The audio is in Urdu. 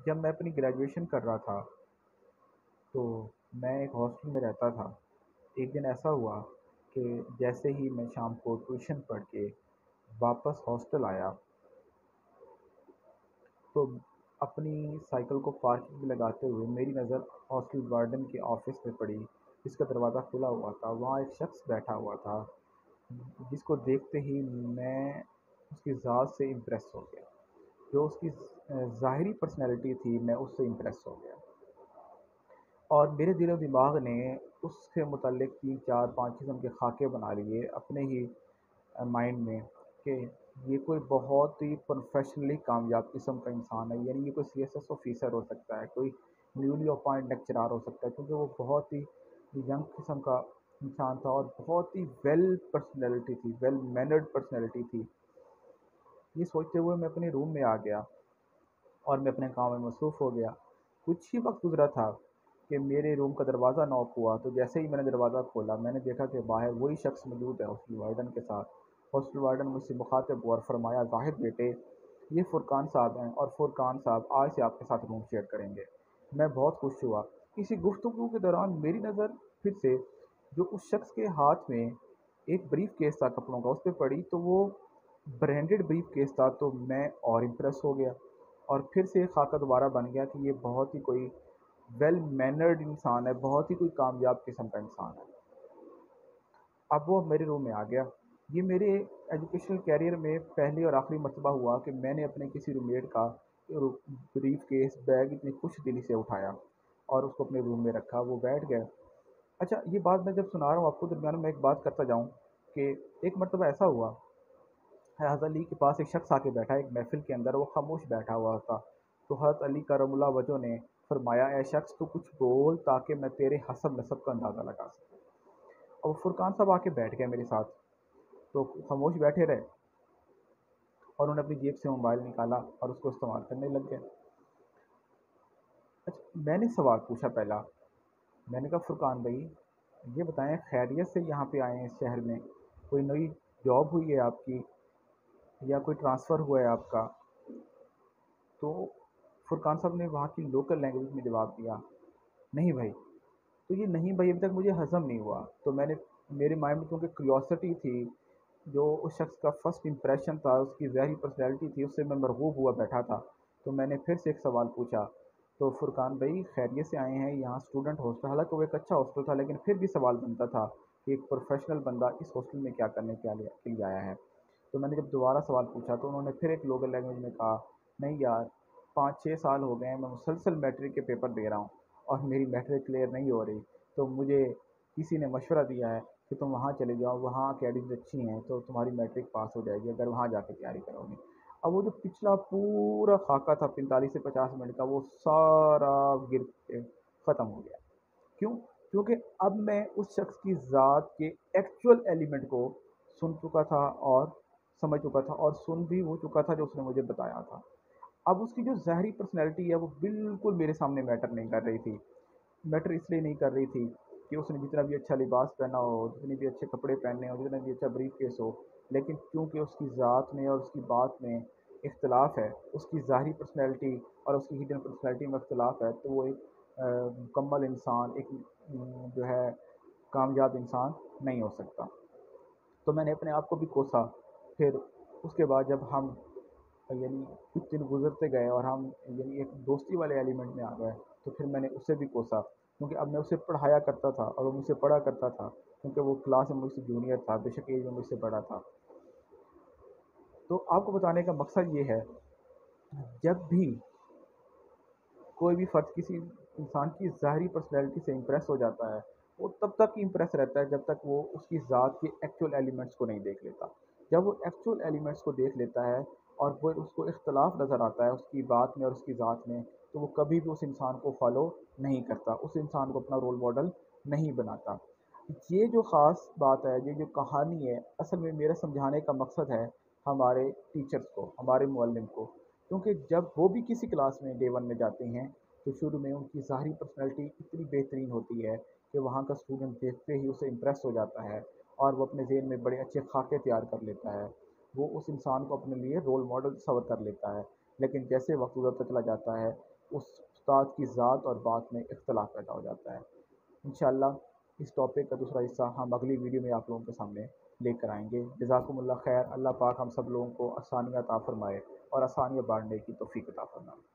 جب میں اپنی گریجویشن کر رہا تھا تو میں ایک ہاسٹل میں رہتا تھا۔ ایک دن ایسا ہوا کہ جیسے ہی میں شام کو ٹیوشن پڑھ کے واپس ہاسٹل آیا تو اپنی سائیکل کو پارکنگ میں لگاتے ہوئے میری نظر ہاسٹل وارڈن کے آفس میں پڑی، جس کا دروازہ کھلا ہوا تھا۔ وہاں ایک شخص بیٹھا ہوا تھا جس کو دیکھتے ہی میں اس کی ذات سے امپریس ہو گیا۔ جو اس کی ظاہری پرسنالٹی تھی میں اس سے امپریس ہو گیا، اور میرے دل و دماغ نے اس سے متعلق 3 4 5 قسم کے خاکے بنا لیے اپنے ہی مائنڈ میں کہ یہ کوئی بہت ہی پروفیشنلی کامیاب قسم کا انسان ہے، یعنی یہ کوئی سی ایس ایس آفیسر ہو سکتا ہے، کوئی نیولی اپوائنٹ لیکچرار ہو سکتا ہے، کیونکہ وہ بہت ہی ینگ قسم کا انسان تھا اور بہت ہی ویل پرسنالٹی تھی، ویل مینرڈ پرسنالٹی تھی۔ یہ سوچتے ہوئے میں اپنے روم میں آ گیا اور میں اپنے کام میں مصروف ہو گیا۔ کچھ ہی وقت گزرا تھا کہ میرے روم کا دروازہ نوک ہوا، تو جیسے ہی میں نے دروازہ کھولا میں نے دیکھا کہ باہر وہی شخص موجود ہے ہاسٹل وارڈن کے ساتھ۔ ہاسٹل وارڈن مجھ سے مخاطب ہوا اور فرمایا، زاہد بیٹے، یہ فرقان صاحب ہیں اور فرقان صاحب آج سے آپ کے ساتھ روم شیئر کریں گے۔ میں بہت خوش ہوا۔ اسی گفتگو کے دوران میری نظر پھر سے جو اس شخص کے ہاتھ میں ایک بریف کیس تھا کپڑوں کا اس پہ پڑی، تو وہ برانڈڈ بریف کیس تھا، تو میں اور امپریس ہو گیا اور پھر سے خاکہ دوبارہ بن گیا کہ یہ بہت ہی کوئی ویل مینرڈ انسان ہے، بہت ہی کوئی کامیاب قسم کا انسان ہے۔ اب وہ میرے روم میں آ گیا۔ یہ میرے ایجوکیشنل کیریئر میں پہلی اور آخری مرتبہ ہوا کہ میں نے اپنے کسی روم میٹ کا بریف کیس بیگ اتنی خوش دلی سے اٹھایا اور اس کو اپنے روم میں رکھا، وہ بیٹھ گئے۔ اچھا، یہ بات میں جب سنا رہا ہوں آپ کو، درمیان میں ایک بات کرتا جاؤں کہ ایک مرتبہ ایسا ہوا، حضرت علی کے پاس ایک شخص آ کے بیٹھا ایک محفل کے اندر، وہ خاموش بیٹھا ہوا تھا۔ تو حضرت علی کرم اللہ وجہ نے فرمایا، اے شخص تو کچھ بول تاکہ میں تیرے حسب نسب کا اندازہ لگا سکوں۔ اور وہ فرقان صاحب آ کے بیٹھ گئے میرے ساتھ، تو خاموش بیٹھے رہے اور انہوں نے اپنی جیب سے موبائل نکالا اور اس کو استعمال کرنے لگ گئے۔ اچھا، میں نے سوال پوچھا پہلا، میں نے کہا فرقان بھائی یہ بتائیں خیریت سے یہاں پہ آئے ہیں اس شہر میں، کوئی نئی جاب ہوئی ہے آپ کی یا کوئی ٹرانسفر ہوا ہے آپ کا؟ تو فرقان صاحب نے وہاں کی لوکل لینگویج میں جواب دیا، نہیں بھائی۔ تو یہ نہیں بھائی ابھی تک مجھے ہضم نہیں ہوا، تو میں نے میرے مائنڈ میں کیونکہ کیوریوسٹی تھی، جو اس شخص کا فرسٹ امپریشن تھا، اس کی ظاہری پرسنالٹی تھی، اس سے میں مرغوب ہوا بیٹھا تھا، تو میں نے پھر سے ایک سوال پوچھا، تو فرقان بھائی خیریت سے آئے ہیں یہاں اسٹوڈنٹ ہاسٹل، حالانکہ وہ ایک اچھا ہاسٹل تھا لیکن پھر بھی سوال بنتا تھا کہ ایک پروفیشنل بندہ اس ہاسٹل میں کیا کرنے کے لیے آیا ہے؟ تو میں نے جب دوبارہ سوال پوچھا تو انہوں نے پھر ایک لوکل لینگویج میں کہا، نہیں یار، 5 6 سال ہو گئے ہیں میں مسلسل میٹرک کے پیپر دے رہا ہوں اور میری میٹرک کلیئر نہیں ہو رہی، تو مجھے کسی نے مشورہ دیا ہے کہ تم وہاں چلے جاؤ، وہاں اکیڈمیز اچھی ہیں تو تمہاری میٹرک پاس ہو جائے گی اگر وہاں جا کے تیاری کرو گے۔ اب وہ جو پچھلا پورا خاکہ تھا 45 سے 50 منٹ کا، وہ سارا گر کے ختم ہو گیا۔ کیوں؟ کیونکہ اب میں اس شخص کی ذات کے ایکچول ایلیمنٹ کو سن چکا تھا اور سمجھ چکا تھا اور سن بھی ہو چکا تھا جو اس نے مجھے بتایا تھا۔ اب اس کی جو ظاہری پرسنالٹی ہے وہ بالکل میرے سامنے میٹر نہیں کر رہی تھی۔ میٹر اس لیے نہیں کر رہی تھی کہ اس نے جتنا بھی اچھا لباس پہنا ہو، جتنے بھی اچھے کپڑے پہنے ہو، جتنا بھی اچھا بریف کیس ہو، لیکن کیونکہ اس کی ذات میں اور اس کی بات میں اختلاف ہے، اس کی ظاہری پرسنالٹی اور اس کی ہڈن پرسنالٹی میں اختلاف ہے، تو وہ ایک مکمل انسان، ایک جو ہے کامیاب انسان نہیں ہو سکتا۔ تو میں نے اپنے آپ کو بھی کوسا۔ پھر اس کے بعد جب ہم یعنی کچھ دن گزرتے گئے اور ہم یعنی ایک دوستی والے ایلیمنٹ میں آ گئے، تو پھر میں نے اسے بھی کوسا، کیونکہ اب میں اسے پڑھایا کرتا تھا اور وہ مجھ سے پڑھا کرتا تھا، کیونکہ وہ کلاس میں مجھ سے جونیئر تھا، بے شک ایج میں مجھ سے بڑا تھا۔ تو آپ کو بتانے کا مقصد یہ ہے، جب بھی کوئی بھی فرد کسی انسان کی ظاہری پرسنالٹی سے امپریس ہو جاتا ہے، وہ تب تک امپریس رہتا ہے جب تک وہ اس کی ذات کے ایکچول ایلیمنٹس کو نہیں دیکھ لیتا۔ جب وہ ایکچول ایلیمنٹس کو دیکھ لیتا ہے اور وہ اس کو اختلاف نظر آتا ہے اس کی بات میں اور اس کی ذات میں، تو وہ کبھی بھی اس انسان کو فالو نہیں کرتا، اس انسان کو اپنا رول ماڈل نہیں بناتا۔ یہ جو خاص بات ہے، یہ جو کہانی ہے، اصل میں میرا سمجھانے کا مقصد ہے ہمارے ٹیچرز کو، ہمارے معلم کو، کیونکہ جب وہ بھی کسی کلاس میں ڈے ون میں جاتے ہیں تو شروع میں ان کی ظاہری پرسنالٹی اتنی بہترین ہوتی ہے کہ وہاں کا اسٹوڈنٹ دیکھتے ہی اسے امپریس ہو جاتا ہے اور وہ اپنے ذہن میں بڑے اچھے خاکے تیار کر لیتا ہے، وہ اس انسان کو اپنے لیے رول ماڈل تصور کر لیتا ہے۔ لیکن جیسے وقت گزرتا چلا جاتا ہے اس استاد کی ذات اور بات میں اختلاف پیدا ہو جاتا ہے۔ انشاءاللہ اس ٹاپک کا دوسرا حصہ ہم اگلی ویڈیو میں آپ لوگوں کے سامنے لے کر آئیں گے۔ جزاکم اللہ خیر، اللہ پاک ہم سب لوگوں کو آسانیاں عطا فرمائے اور آسانیاں بانٹنے کی توفیق عطا فرمائے۔